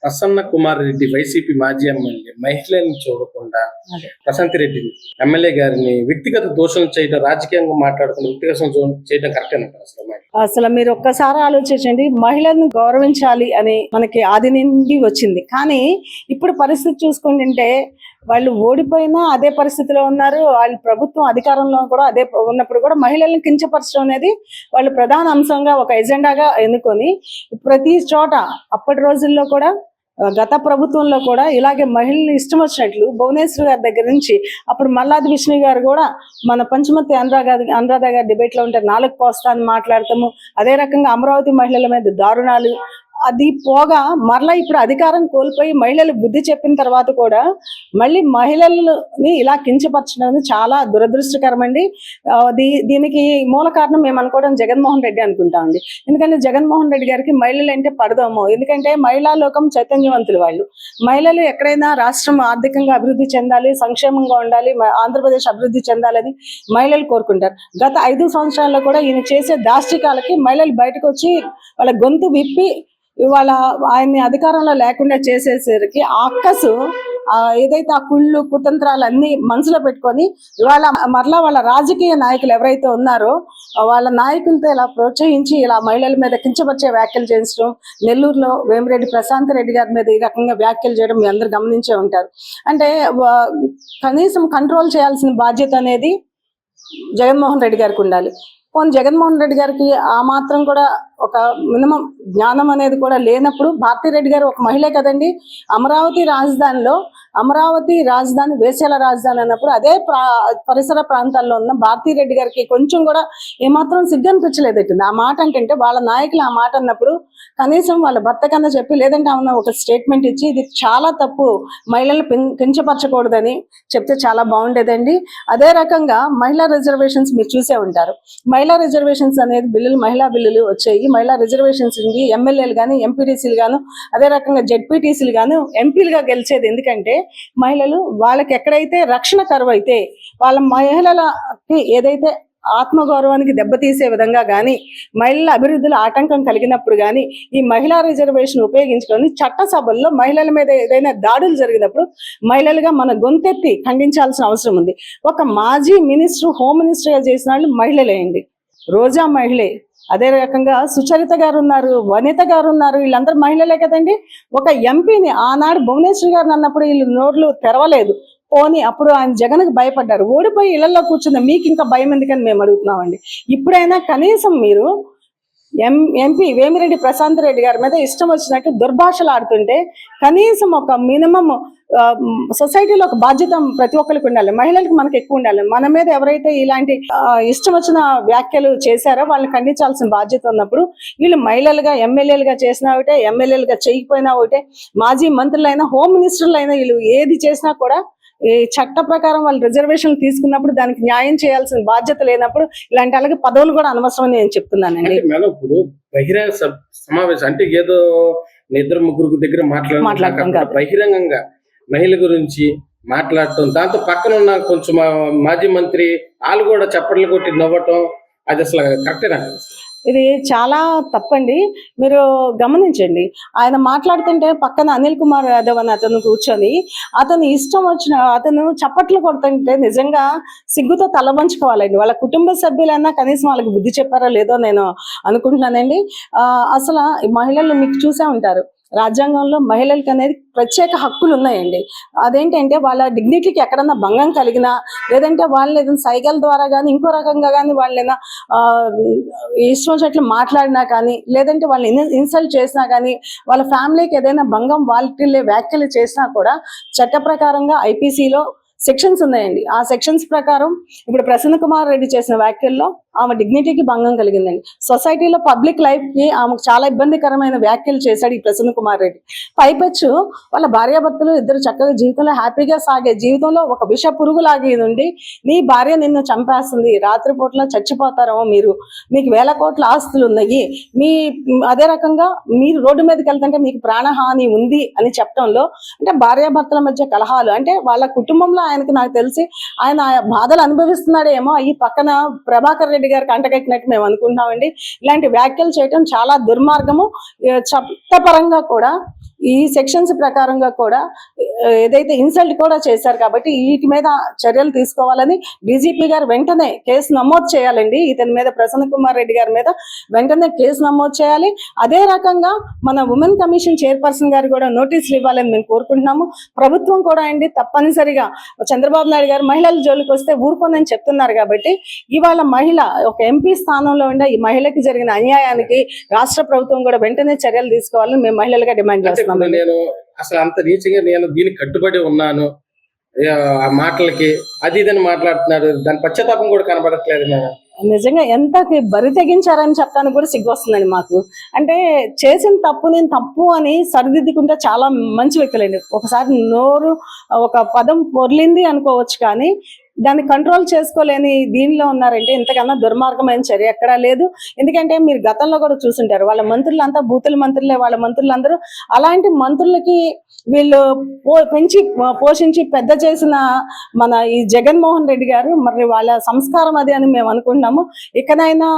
Prasanna Kumar Reddy YCP మాజీ MLA మహిళలను చూడకుండా ప్రశాంత్ రెడ్డిని ఎమ్మెల్యే గారిని వ్యక్తిగత దోషం చేయడం, రాజకీయంగా మాట్లాడుకుని వ్యక్తిగత చేయడం కరెక్ట్ అంటారు? అసలు మీరు ఒక్కసారి ఆలోచించండి. మహిళలను గౌరవించాలి అని మనకి ఆది నుండి వచ్చింది. కానీ ఇప్పుడు పరిస్థితి చూసుకుంటుంటే వాళ్ళు ఓడిపోయినా అదే పరిస్థితిలో ఉన్నారు. వాళ్ళు ప్రభుత్వం అధికారంలో కూడా అదే ఉన్నప్పుడు కూడా మహిళలను కించపరచడం అనేది వాళ్ళు ప్రధాన అంశంగా ఒక ఎజెండాగా ఎన్నుకొని ప్రతి చోట అప్పటి రోజుల్లో కూడా గత ప్రభుత్వంలో కూడా ఇలాగే మహిళలు ఇష్టం వచ్చినట్లు భువనేశ్వర్ గారి దగ్గర నుంచి అప్పుడు మల్లాది విష్ణు గారు కూడా మన పంచమతి అనురాధ గారి డిబేట్ లో ఉంటే 4 పోస్తా అని మాట్లాడతాము. అదే రకంగా అమరావతి మహిళల మీద దారుణాలు, అది పోగా మరలా ఇప్పుడు అధికారం కోల్పోయి మహిళలు బుద్ధి చెప్పిన తర్వాత కూడా మళ్ళీ మహిళలని ఇలా కించపరచడం చాలా దురదృష్టకరం అండి. దీనికి మూల కారణం మేము అనుకోవడం జగన్మోహన్ రెడ్డి అనుకుంటామండి. ఎందుకంటే జగన్మోహన్ రెడ్డి గారికి మహిళలు అంటే పడదాము. ఎందుకంటే మహిళా లోకం చైతన్యవంతులు వాళ్ళు. మహిళలు ఎక్కడైనా రాష్ట్రం ఆర్థికంగా అభివృద్ధి చెందాలి, సంక్షేమంగా ఉండాలి, ఆంధ్రప్రదేశ్ అభివృద్ధి చెందాలని మహిళలు కోరుకుంటారు. గత 5 సంవత్సరాల్లో కూడా ఈయన చేసే దాష్టికాలకి మహిళలు బయటకు వచ్చి వాళ్ళ గొంతు విప్పి ఇవాళ ఆయన్ని అధికారంలో లేకుండా చేసేసరికి ఆ అక్కసు ఏదైతే ఆ కుళ్ళు కుతంత్రాలు అన్ని మనసులో పెట్టుకొని ఇవాళ మరలా వాళ్ళ రాజకీయ నాయకులు ఎవరైతే ఉన్నారో వాళ్ళ నాయకులతో ఇలా ప్రోత్సహించి ఇలా మహిళల మీద కించపరిచే వ్యాఖ్యలు చేయించడం, నెల్లూరులో వేమిరెడ్డి ప్రశాంత్ రెడ్డి గారి మీద ఈ రకంగా వ్యాఖ్యలు చేయడం మీ అందరు గమనించే ఉంటారు. అంటే కనీసం కంట్రోల్ చేయాల్సిన బాధ్యత అనేది జగన్మోహన్ రెడ్డి గారికి ఉండాలి. జగన్మోహన్ రెడ్డి గారికి ఆ మాత్రం కూడా ఒక మినిమం జ్ఞానం అనేది కూడా లేనప్పుడు భారతిరెడ్డి గారు ఒక మహిళే కదండి. అమరావతి రాజధాని వేసేల రాజధాని అన్నప్పుడు అదే పరిసర ప్రాంతాల్లో ఉన్న భారతిరెడ్డి గారికి కొంచెం కూడా ఏమాత్రం సిగ్గు అనిపించలేదంటుంది ఆ మాట. అంటే వాళ్ళ నాయకులు ఆ మాట అన్నప్పుడు కనీసం వాళ్ళ భర్త కన్నా చెప్పి, లేదంటే ఆమె ఒక స్టేట్మెంట్ ఇచ్చి ఇది చాలా తప్పు, మహిళలు కించపరచకూడదని చెప్తే చాలా బాగుండేదండి. అదే రకంగా మహిళా రిజర్వేషన్స్ మీరు చూసే ఉంటారు. మహిళా రిజర్వేషన్స్ అనేది మహిళా బిల్లులు వచ్చాయి. మహిళా రిజర్వేషన్స్ ఉంది. ఎమ్మెల్యేలు కానీ ఎంపీటీసీలు గాను అదే రకంగా జెడ్పీటీసీలు గాను ఎంపీలుగా గెలిచేది. ఎందుకంటే మహిళలు వాళ్ళకి ఎక్కడైతే రక్షణ కరువు అయితే వాళ్ళ మహిళలకి ఏదైతే ఆత్మగౌరవానికి దెబ్బతీసే విధంగా కానీ మహిళల అభివృద్ధిలో ఆటంకం కలిగినప్పుడు కానీ ఈ మహిళా రిజర్వేషన్ ఉపయోగించుకొని చట్టసభల్లో మహిళల మీద ఏదైనా దాడులు జరిగినప్పుడు మహిళలుగా మన గొంతెత్తి ఖండించాల్సిన అవసరం ఉంది. ఒక మాజీ మినిస్టర్, హోమ్ మినిస్టర్గా చేసిన వాళ్ళు మహిళలేండి. రోజా మహిళే. అదే రకంగా సుచరిత గారు ఉన్నారు, వనిత గారు ఉన్నారు. వీళ్ళందరూ మహిళలే కదండి. ఒక ఎంపీని ఆనాడు భువనేశ్వర్ గారు అన్నప్పుడు వీళ్ళు నోట్లు తెరవలేదు. పోనీ అప్పుడు ఆయన జగన్కి భయపడ్డారు. ఓడిపోయి ఇళ్లలో కూర్చుంది, మీకు ఇంకా భయం ఎందుకని మేము అడుగుతున్నామండి. ఇప్పుడైనా కనీసం మీరు ఎంపీ వేమిరెడ్డి ప్రశాంత్ రెడ్డి గారి మీద ఇష్టం వచ్చినట్టు దుర్భాషలు ఆడుతుంటే కనీసం ఒక మినిమం సొసైటీలో ఒక బాధ్యత ప్రతి ఒక్కరికి ఉండాలి. మహిళలకు మనకు ఎక్కువ ఉండాలి. మన మీద ఎవరైతే ఇలాంటి ఇష్టం వచ్చిన వ్యాఖ్యలు చేశారో వాళ్ళని ఖండించాల్సిన బాధ్యత ఉన్నప్పుడు వీళ్ళు మహిళలుగా ఎమ్మెల్యేలుగా చేసినా ఒకటే, ఎమ్మెల్యేలుగా చేయకపోయినా ఒకటే, మాజీ మంత్రులైనా హోమ్ మినిస్టర్లు అయినా వీళ్ళు ఏది చేసినా కూడా ఈ చట్ట ప్రకారం వాళ్ళు రిజర్వేషన్లు తీసుకున్నప్పుడు దానికి న్యాయం చేయాల్సిన బాధ్యత లేనప్పుడు ఇలాంటి వాళ్ళకి పదవులు కూడా అనవసరం నేను చెప్తున్నానండి. ఇప్పుడు బహిరంగ సమావేశం అంటే ఏదో 2-3 దగ్గర మాట్లాడటం, బహిరంగంగా మహిళ గురించి మాట్లాడటం, దాంతో పక్కన ఉన్న కొంచెం మాజీ మంత్రి వాళ్ళు కూడా చప్పట్లు కొట్టి నవ్వటం, అది అసలు కరెక్టేనా? ఇది చాలా తప్పండి. మీరు గమనించండి, ఆయన మాట్లాడుతుంటే పక్కన అనిల్ కుమార్ యాదవ్ అని అతను కూర్చొని అతను ఇష్టం వచ్చిన అతను చప్పట్లు కొడుతుంటే నిజంగా సిగ్గుతో తలవంచుకోవాలండి. వాళ్ళ కుటుంబ సభ్యులైనా కనీసం వాళ్ళకి బుద్ధి చెప్పారో లేదో నేను అనుకుంటున్నానండి. అసలు మహిళలు మీకు చూసే ఉంటారు, రాజ్యాంగంలో మహిళలకు అనేది ప్రత్యేక హక్కులు ఉన్నాయండి. అదేంటంటే వాళ్ళ డిగ్నిటీకి ఎక్కడన్నా భంగం కలిగినా, లేదంటే వాళ్ళని ఏదైనా సైకిల్ ద్వారా కానీ ఇంకో రకంగా కానీ వాళ్ళైనా ఇష్టం వచ్చినట్లు మాట్లాడినా కానీ, లేదంటే వాళ్ళని ఇన్సల్ట్ చేసినా కానీ, వాళ్ళ ఫ్యామిలీకి ఏదైనా భంగం వాళ్ళ వ్యాఖ్యలు చేసినా కూడా చట్ట ప్రకారంగా ఐపీసీలో సెక్షన్స్ ఉన్నాయండి. ఆ సెక్షన్స్ ప్రకారం ఇప్పుడు ప్రసన్న కుమార్ రెడ్డి చేసిన వ్యాఖ్యల్లో ఆమె డిగ్నిటీకి భంగం కలిగిందండి. సొసైటీలో పబ్లిక్ లైఫ్ కి ఆమెకు చాలా ఇబ్బందికరమైన వ్యాఖ్యలు చేశాడు ఈ ప్రసన్న కుమార్ రెడ్డి. పైపెచ్చు వాళ్ళ భార్యాభర్తలు ఇద్దరు చక్కగా జీవితంలో హ్యాపీగా సాగే జీవితంలో ఒక విష పురుగు లాగి నుండి నీ భార్య నిన్ను చంపేస్తుంది, రాత్రిపూట్ల చచ్చిపోతారేమో మీరు, మీకు 1000 కోట్ల ఆస్తులు ఉన్నాయి, అదే రకంగా మీరు రోడ్డు మీదకి వెళ్తుంటే మీకు ప్రాణహాని ఉంది అని చెప్పడంలో, అంటే భార్యాభర్తల మధ్య కలహాలు, అంటే వాళ్ళ కుటుంబంలో ఆయనకు నాకు తెలిసి ఆయన బాధలు అనుభవిస్తున్నాడేమో. ఈ పక్కన ప్రభాకర్ రెడ్డి రెడ్డి గారికి అంటగట్టినట్టు మేము అనుకుంటున్నామండి. ఇలాంటి వ్యాఖ్యలు చేయడం చాలా దుర్మార్గము. చట్టపరంగా కూడా ఈ సెక్షన్స్ ప్రకారంగా కూడా ఏదైతే ఇన్సల్ట్ కూడా చేశారు కాబట్టి వీటి మీద చర్యలు తీసుకోవాలని డీజీపీ గారు వెంటనే కేసు నమోదు చేయాలండి. ఇతని మీద ప్రసన్న కుమార్ రెడ్డి గారి మీద వెంటనే కేసు నమోదు చేయాలి. అదే రకంగా మన ఉమెన్ కమిషన్ చైర్పర్సన్ గారు కూడా నోటీసులు ఇవ్వాలని మేము కోరుకుంటున్నాము. ప్రభుత్వం కూడా అండి తప్పనిసరిగా చంద్రబాబు నాయుడు గారు మహిళల జోలికి వస్తే ఊరుకోనని చెప్తున్నారు కాబట్టి ఇవాళ మహిళ ఒక ఎంపీ స్థానంలో ఉండే ఈ మహిళకి జరిగిన అన్యాయానికి రాష్ట్ర ప్రభుత్వం కూడా వెంటనే చర్యలు తీసుకోవాలని మేము మహిళలుగా డిమాండ్ చేస్తున్నాం. నేను అసలు అంత నీచంగా నేను దీనికి కట్టుబడి ఉన్నాను ఆ మాటలకి అది ఇదని మాట్లాడుతున్నాడు, దాని పశ్చాత్తాపం కూడా కనబడట్లేదు మేడం. నిజంగా ఎంత బరి తెగించారని చెప్పడానికి కూడా సిగ్గు వస్తుందండి మాకు. అంటే చేసిన తప్పు నేను తప్పు అని సరిదిద్దుకుంటే చాలా మంచి వ్యక్తులండి. ఒకసారి నోరు ఒక పదం పొర్లింది అనుకోవచ్చు కానీ దాన్ని కంట్రోల్ చేసుకోలేని దీనిలో ఉన్నారంటే ఇంతకన్నా దుర్మార్గమైన చర్య ఎక్కడా లేదు. ఎందుకంటే మీరు గతంలో కూడా చూసుంటారు వాళ్ళ మంత్రులంతా బూతుల మంత్రులే. వాళ్ళ మంత్రులందరూ అలాంటి మంత్రులకి వీళ్ళు పెంచి పోషించి పెద్ద చేసిన మన ఈ జగన్మోహన్ రెడ్డి గారు మరి వాళ్ళ సంస్కారం అది అని మేము అనుకుంటున్నాము. ఇకనైనా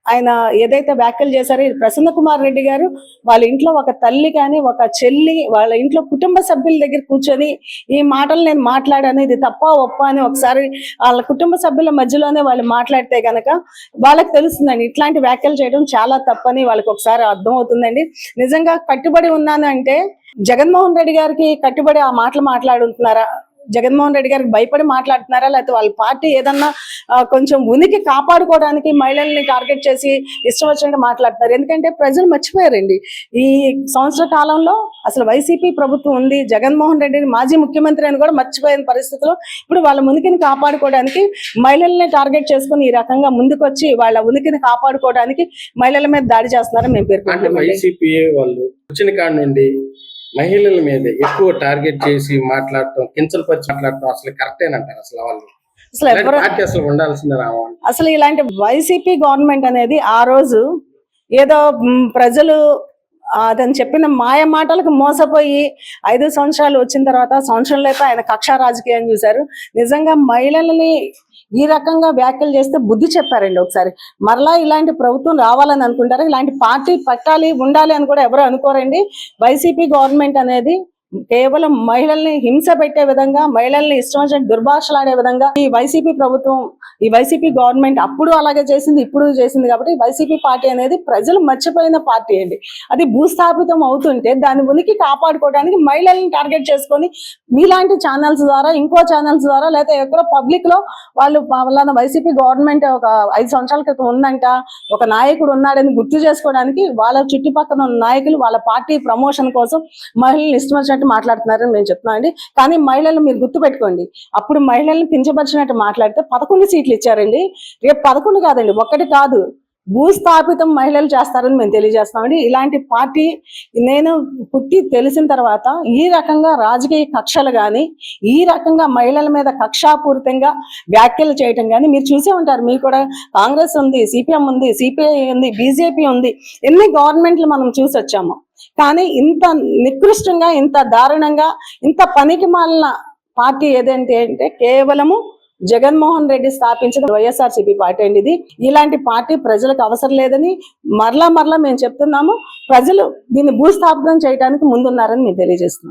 ఆయన ఏదైతే వ్యాఖ్యలు చేశారో ఇది ప్రసన్న కుమార్ రెడ్డి గారు వాళ్ళ ఇంట్లో ఒక తల్లి కానీ ఒక చెల్లి వాళ్ళ ఇంట్లో కుటుంబ సభ్యుల దగ్గర కూర్చొని ఈ మాటలు నేను మాట్లాడాను ఇది తప్ప ఒప్ప అని ఒకసారి వాళ్ళ కుటుంబ సభ్యుల మధ్యలోనే వాళ్ళు మాట్లాడితే గనక వాళ్ళకి తెలుస్తుందండి ఇట్లాంటి వ్యాఖ్యలు చేయడం చాలా తప్పని వాళ్ళకి ఒకసారి అర్థం అవుతుందండి. నిజంగా కట్టుబడి ఉన్నాను అంటే జగన్మోహన్ రెడ్డి గారికి కట్టుబడి ఆ మాటలు మాట్లాడుతున్నారా, జగన్మోహన్ రెడ్డి గారికి భయపడి మాట్లాడుతున్నారా, లేకపోతే వాళ్ళ పార్టీ ఏదన్నా కొంచెం ఉనికి కాపాడుకోవడానికి మహిళల్ని టార్గెట్ చేసి ఇష్టం వచ్చినట్టు మాట్లాడుతున్నారు. ఎందుకంటే ప్రజలు మర్చిపోయారండి ఈ సంవత్సర కాలంలో అసలు వైసీపీ ప్రభుత్వం ఉంది, జగన్మోహన్ రెడ్డిని మాజీ ముఖ్యమంత్రి అని కూడా మర్చిపోయిన పరిస్థితిలో ఇప్పుడు వాళ్ళ ఉనికిని కాపాడుకోవడానికి మహిళల్ని టార్గెట్ చేసుకుని ఈ రకంగా ముందుకొచ్చి వాళ్ళ ఉనికిని కాపాడుకోవడానికి మహిళల మీద దాడి చేస్తున్నారని మేము పేర్కొంటాం. వైసీపీ వాళ్ళు వచ్చిన కాడ నుండి మహిళల మీద ఎక్కువ టార్గెట్ చేసి మాట్లాడటం, కించలపరిచి మాట్లాడటం అసలు కరెక్టేనంటారు. అసలు వాళ్ళు అసలు ఉండాల్సిందే. అసలు ఇలాంటి వైసీపీ గవర్నమెంట్ అనేది ఆ రోజు ఏదో ప్రజలు అతను చెప్పిన మాయ మాటలకు మోసపోయి 5 సంవత్సరాలు వచ్చిన తర్వాత సంవత్సరంలో ఆయన కక్షా రాజకీయం చూశారు. నిజంగా మహిళలని ఈ రకంగా వ్యాఖ్యలు చేస్తే బుద్ధి చెప్పారండి. ఒకసారి మరలా ఇలాంటి ప్రభుత్వం రావాలని అనుకుంటారు, ఇలాంటి పార్టీ పెట్టాలి ఉండాలి అని కూడా ఎవరు అనుకోరండి. వైసీపీ గవర్నమెంట్ అనేది కేవలం మహిళల్ని హింస పెట్టే విధంగా మహిళల్ని ఇష్టం వచ్చిన దుర్భాషలాడే విధంగా ఈ వైసీపీ ప్రభుత్వం ఈ వైసీపీ గవర్నమెంట్ అప్పుడు అలాగే చేసింది ఇప్పుడు చేసింది. కాబట్టి వైసీపీ పార్టీ అనేది ప్రజలు మర్చిపోయిన పార్టీ అండి. అది భూస్థాపితం అవుతుంటే దాని ఉనికి కాపాడుకోవడానికి మహిళల్ని టార్గెట్ చేసుకొని మీలాంటి ఛానల్స్ ద్వారా ఇంకో ఛానల్స్ ద్వారా లేకపోతే ఎక్కడో పబ్లిక్ లో వాళ్ళు వాళ్ళ వైసీపీ గవర్నమెంట్ ఒక 5 సంవత్సరాల క్రితం ఉందంట, ఒక నాయకుడు ఉన్నాడని గుర్తు చేసుకోవడానికి వాళ్ళ చుట్టుపక్కల ఉన్న నాయకులు వాళ్ళ పార్టీ ప్రమోషన్ కోసం మహిళల్ని ఇష్టం వచ్చినట్టు మాట్లాడుతున్నారని మేము చెప్తున్నాం అండి. కానీ మహిళలు మీరు గుర్తు పెట్టుకోండి, అప్పుడు మహిళల్ని కించపరిచినట్టు మాట్లాడితే 11 సీట్లు ఇచ్చారండి. రేపు 11 కాదండి, 1 కాదు, భూస్థాపితం మహిళలు చేస్తారని మేము తెలియజేస్తామండి. ఇలాంటి పార్టీ నేను పుట్టి తెలిసిన తర్వాత ఈ రకంగా రాజకీయ కక్షలు కానీ ఈ రకంగా మహిళల మీద కక్షాపూరితంగా వ్యాఖ్యలు చేయటం కానీ మీరు చూసే ఉంటారు. మీరు కూడా కాంగ్రెస్ ఉంది, సిపిఎం ఉంది, సిపిఐ ఉంది, బీజేపీ ఉంది, ఎన్ని గవర్నమెంట్లు మనం చూసి వచ్చాము. కానీ ఇంత నికృష్టంగా ఇంత దారుణంగా ఇంత పనికి మాలిన పార్టీ ఏదంటే అంటే కేవలము జగన్మోహన్ రెడ్డి స్థాపించిన వైఎస్ఆర్సీపీ పార్టీ అండి. ఇది ఇలాంటి పార్టీ ప్రజలకు అవసరం లేదని మరలా మేము చెప్తున్నాము. ప్రజలు దీన్ని భూస్థాపితం చేయడానికి ముందున్నారని మేము తెలియజేస్తున్నాం.